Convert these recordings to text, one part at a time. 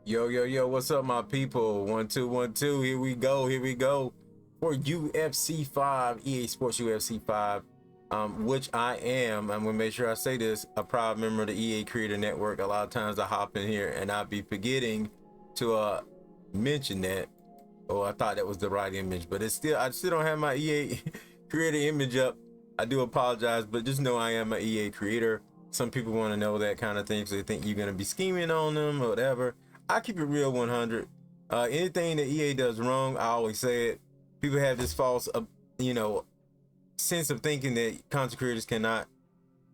Yo, what's up, my people? 1212, here we go. For UFC 5, EA Sports UFC 5, which I am. I'm gonna make sure I say this, a proud member of the EA Creator Network. A lot of times I hop in here and I'll be forgetting to mention that. Oh, I thought that was the right image, but I still don't have my EA Creator image up. I do apologize, but just know I am an EA creator. Some people want to know that kind of thing, so they think you're gonna be scheming on them or whatever. I keep it real 100. Anything that EA does wrong, I always say it. People have this false, sense of thinking that content creators cannot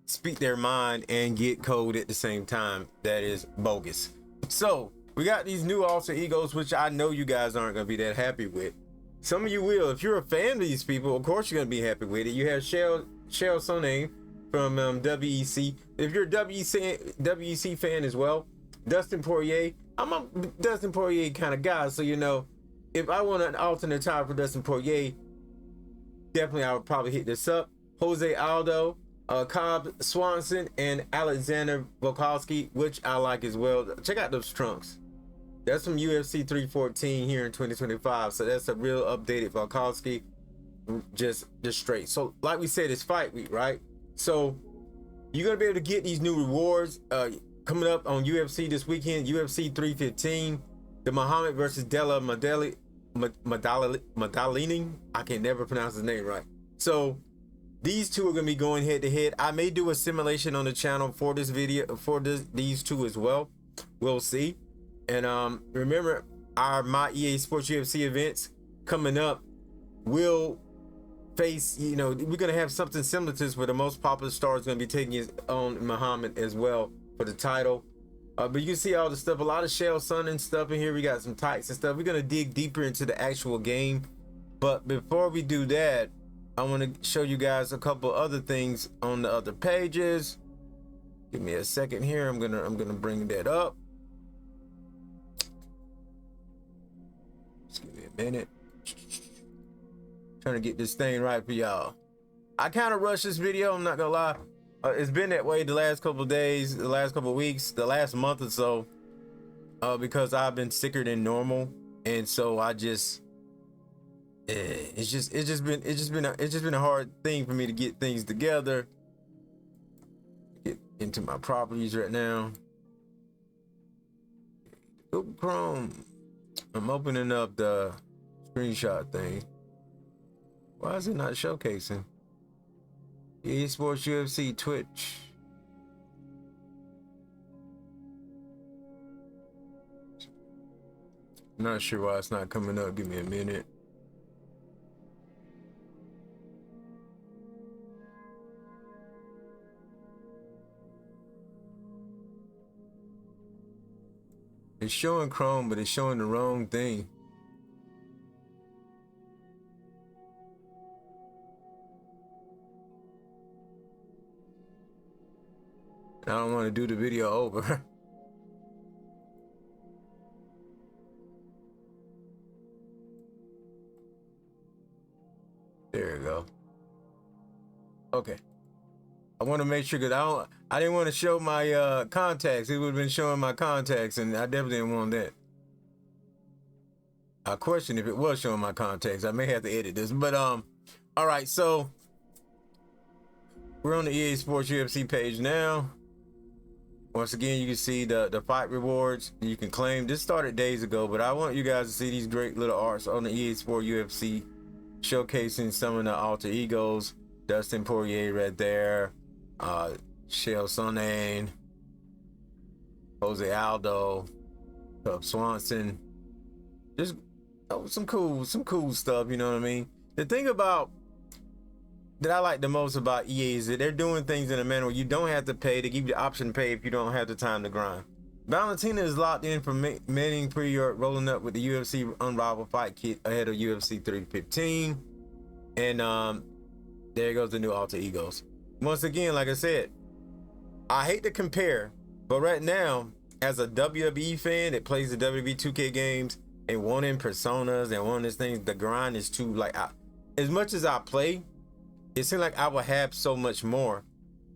speak their mind and get code at the same time. That is bogus. So we got these new alter egos, which I know you guys aren't gonna be that happy with. Some of you will. If you're a fan of these people, of course you're gonna be happy with it. You have Shell Sonnen from WEC. If you're a WEC fan as well, Dustin Poirier. I'm a Dustin Poirier kind of guy, so if I want an alternate title for Dustin Poirier, definitely I would probably hit this up. Jose Aldo, Cobb Swanson, and Alexander Volkovsky, which I like as well. Check out those trunks. That's from UFC 314 here in 2025, so that's a real updated Volkovsky, just straight. So like we said, it's fight week, right? So you're gonna be able to get these new rewards coming up on UFC this weekend. UFC 315, the Muhammad versus Della Madalini. I can never pronounce his name right. So these two are gonna be going head to head. I may do a simulation on the channel for this video for these two as well. We'll see. And remember, my EA Sports UFC events coming up will face, we're gonna have something similar to this, where the most popular star is gonna be taking his own Muhammad as well for the title. But you can see all the stuff, a lot of Shell Sonnen stuff in here. We got some tights and stuff. We're gonna dig deeper into the actual game, but before we do that, I want to show you guys a couple other things on the other pages. Give me a second here. I'm gonna bring that up. Just give me a minute. Trying to get this thing right for y'all. I kind of rushed this video, I'm not gonna lie. It's been that way the last couple of days, the last couple of weeks, the last month or so, because I've been sicker than normal, and so I just, it's just been a hard thing for me to get things together. Get into my properties right now. Google Chrome. I'm opening up the screenshot thing. Why is it not showcasing? EA Sports UFC Twitch. I'm not sure why it's not coming up. Give me a minute. It's showing Chrome, but it's showing the wrong thing. I don't want to do the video over. There we go. Okay. I want to make sure, because I didn't want to show my contacts. It would have been showing my contacts, and I definitely didn't want that. I question if it was showing my contacts. I may have to edit this, but all right. So we're on the EA Sports UFC page now. Once again, you can see the fight rewards you can claim. This started days ago, but I want you guys to see these great little arts on the EA Sport UFC, showcasing some of the alter egos. Dustin Poirier right there, Shell Sonnen, Jose Aldo, Cobb Swanson. Just some cool stuff, you know what I mean? The thing that I like the most about EA is that they're doing things in a manner where you don't have to pay. They give you the option to pay if you don't have the time to grind. Valentina is locked in for Manning pre-order, rolling up with the UFC Unrivaled Fight Kit ahead of UFC 315. And there goes the new alter egos. Once again, like I said, I hate to compare, but right now, as a WWE fan that plays the WWE 2K games and wanting personas and wanting this thing, the grind is too, as much as I play, it seems like I will have so much more.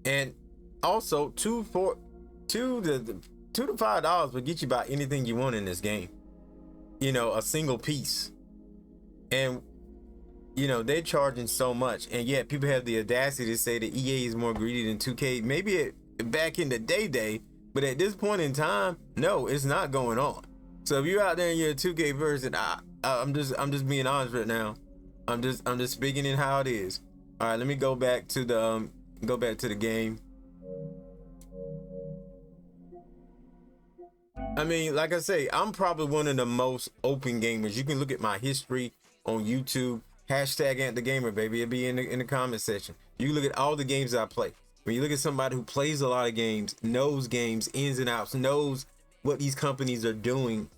And also, the $2 to $5 will get you about anything you want in this game. You know, a single piece. And you know, they're charging so much, and yet people have the audacity to say that EA is more greedy than 2K. Maybe back in the day, but at this point in time, no, it's not going on. So if you're out there and you're a 2K person, I'm just being honest right now. I'm just speaking in how it is. All right, let me go back to the game. I mean, like I say, I'm probably one of the most open gamers. You can look at my history on YouTube. Hashtag AntDaGamer, baby. It'll be in the comment section. You look at all the games I play. When you look at somebody who plays a lot of games, knows games ins and outs, knows what these companies are doing,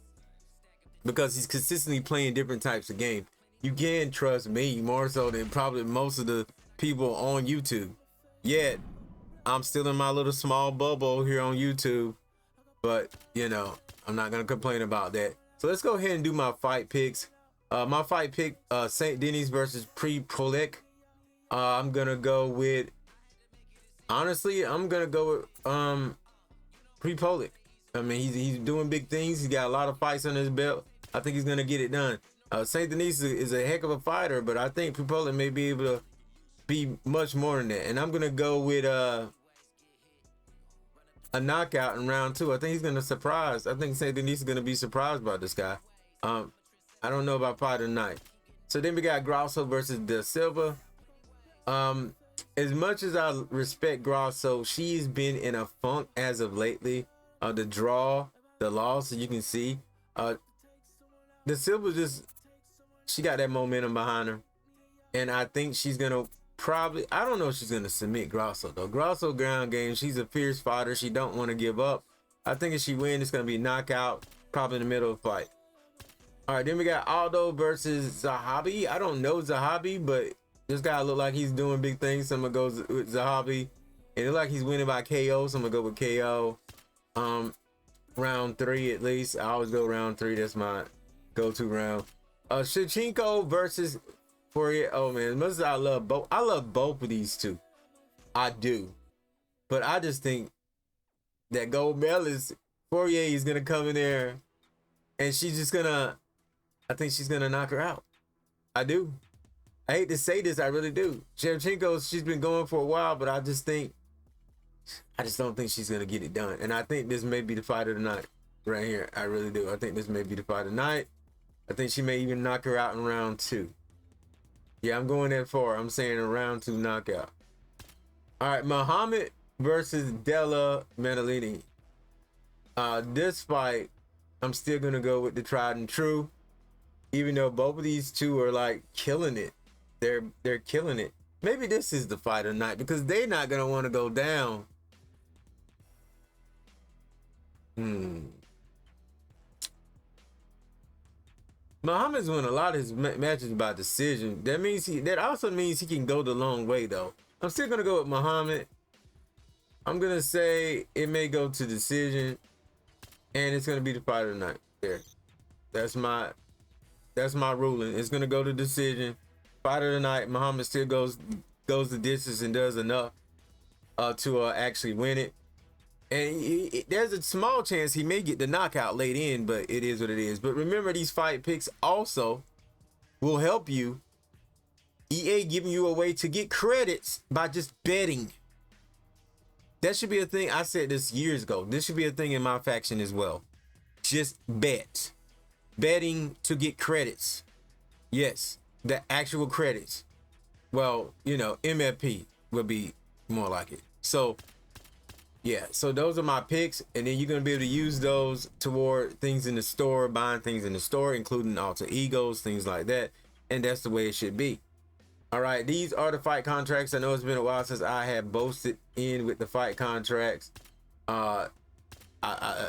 because he's consistently playing different types of games, you can trust me more so than probably most of the people on YouTube. Yet, I'm still in my little small bubble here on YouTube. But, you know, I'm not going to complain about that. So let's go ahead and do my fight picks. My fight pick, St. Denis versus Pre-Polek. I'm going to go with, honestly, I'm going to go with Pre-Polek. I mean, he's doing big things. He's got a lot of fights on his belt. I think he's going to get it done. St. Denis is a heck of a fighter, but I think Pre-Polek may be able to be much more than that. And I'm going to go with a knockout in round 2. I think he's going to surprise. I think St. Denis is going to be surprised by this guy. I don't know about fight tonight. So then we got Grosso versus Da Silva. As much as I respect Grosso, she's been in a funk as of lately. The draw, the loss, you can see. Da Silva she got that momentum behind her. And I think she's going to probably, I don't know if she's going to submit Grosso though. Grosso ground game, she's a fierce fighter. She don't want to give up. I think if she wins, it's going to be knockout, probably in the middle of the fight. All right, then we got Aldo versus Zahabi. I don't know Zahabi, but this guy look like he's doing big things. So I'm gonna go with Zahabi. It look like he's winning by KO, so I'm gonna go with KO. Round 3 at least. I always go round 3. That's my go-to round. Shevchenko versus Poirier. Oh man, as much as I love both of these two. I do, but I just think that gold medalist Poirier is gonna come in there, and she's just gonna. I think she's gonna knock her out. I do. I hate to say this, I really do. Shevchenko, she's been going for a while, but I just don't think she's gonna get it done. And I think this may be the fight of the night right here. I really do. I think this may be the fight of the night. I think she may even knock her out in round 2. Yeah, I'm going that far. I'm saying a round 2 knockout. All right, Muhammad versus Della Maddaleni. This fight, I'm still gonna go with the tried and true. Even though both of these two are like killing it. They're killing it. Maybe this is the fight of the night because they're not gonna want to go down. Muhammad's won a lot of his matches by decision. That also means he can go the long way though. I'm still gonna go with Muhammad. I'm gonna say it may go to decision, and it's gonna be the fight of the night. There, that's my ruling. It's gonna go to decision. Fight of the night. Muhammad still goes the distance and does enough to actually win it. And there's a small chance he may get the knockout late in, but it is what it is. But remember, these fight picks also will help you. EA giving you a way to get credits by just betting. That should be a thing. I said this years ago. This should be a thing in my faction as well. Just bet. Betting to get credits. Yes, the actual credits. Well, you know, MFP will be more like it. So, yeah, so those are my picks. And then you're going to be able to use those toward things in the store, buying things in the store, including alter egos, things like that. And that's the way it should be. All right, these are the fight contracts. I know it's been a while since I have boasted in with the fight contracts. I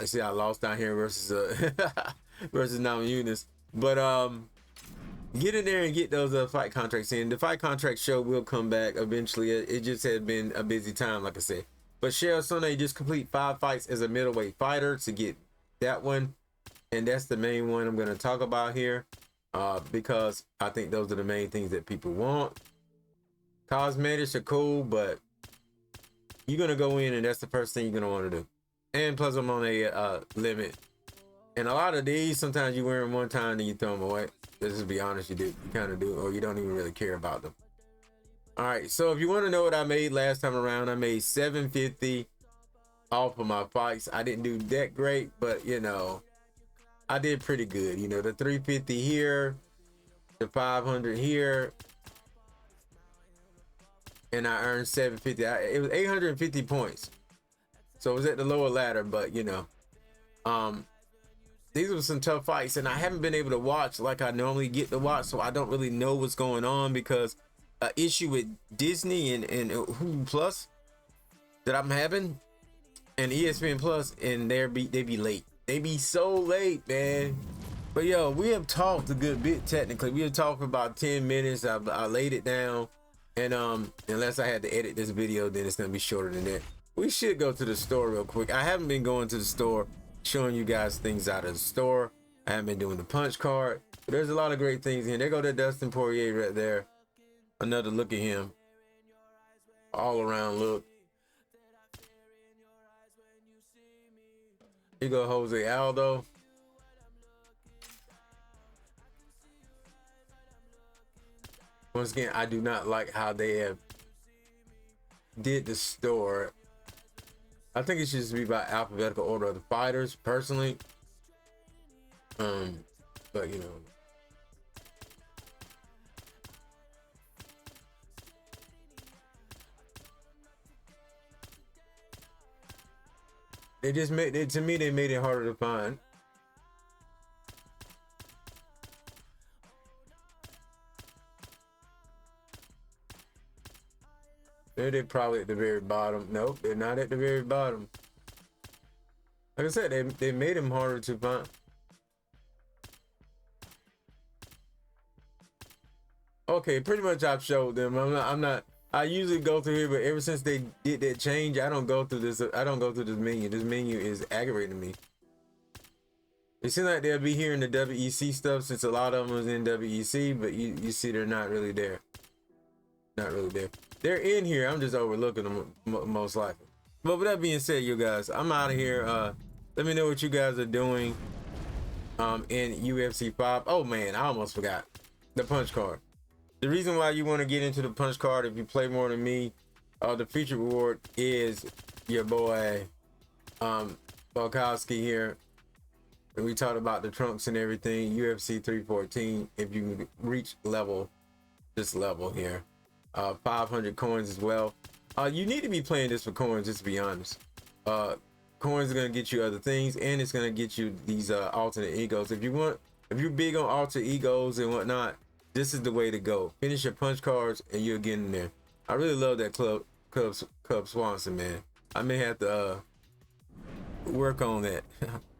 see I lost down here versus versus non-units, but get in there and get those fight contracts in. The fight contract show will come back eventually. It just has been a busy time, like I said. But Cheryl Sunday just complete 5 fights as a middleweight fighter to get that one, and that's the main one I'm going to talk about here, because I think those are the main things that people want. Cosmetics are cool, but you're going to go in and that's the first thing you're going to want to do. and plus I'm on a limit. And a lot of these, sometimes you wear them one time and you throw them away. Let's just be honest, you do. You kind of do, or you don't even really care about them. All right, so if you want to know what I made last time around, I made 750 off of my fights. I didn't do that great, but you know, I did pretty good. You know, the 350 here, the 500 here, and I earned 750. It was 850 points. So it was at the lower ladder, but you know, these were some tough fights, and I haven't been able to watch like I normally get to watch, so I don't really know what's going on, because an issue with Disney and Hulu Plus that I'm having, and ESPN Plus, and they be late. They be so late, man. But yo, we have talked a good bit. Technically, we have talked for about 10 minutes. I laid it down, and unless I had to edit this video, then it's gonna be shorter than that. We should go to the store real quick. I haven't been going to the store, showing you guys things out of the store. I haven't been doing the punch card, but there's a lot of great things in. There go to Dustin Poirier right there. Another look at him. All around look. Here go Jose Aldo. Once again, I do not like how they have did the store. I think it should just be by alphabetical order of the fighters, personally. But you know. They just made it, to me, they made it harder to find. They're probably at the very bottom. Nope, they're not at the very bottom. Like I said, they made them harder to find. Okay, pretty much I've showed them. I'm not. I usually go through here, but ever since they did that change, I don't go through this. I don't go through this menu. This menu is aggravating me. It seems like they'll be here in the WEC stuff, since a lot of them was in WEC, but you see they're not really there. Not really there. They're in here. I'm just overlooking them most likely. But with that being said, you guys, I'm out of here. Let me know what you guys are doing in UFC 5. Oh man, I almost forgot the punch card. The reason why you want to get into the punch card, if you play more than me, the feature reward is your boy Bokrmarks here. And we talked about the trunks and everything. UFC 314. If you reach this level here, 500 coins as well. You need to be playing this for coins, just to be honest. Coins are gonna get you other things, and it's gonna get you these alternate egos. If you're big on alter egos and whatnot, this is the way to go. Finish your punch cards and you'll get in there. I really love that Cub Swanson, man. I may have to work on that.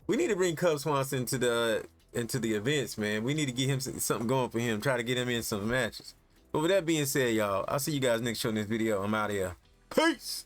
We need to bring Cub Swanson into the events, man. We need to get him something going for him. Try to get him in some matches. But with that being said, y'all, I'll see you guys next show in this video. I'm out of here. Peace.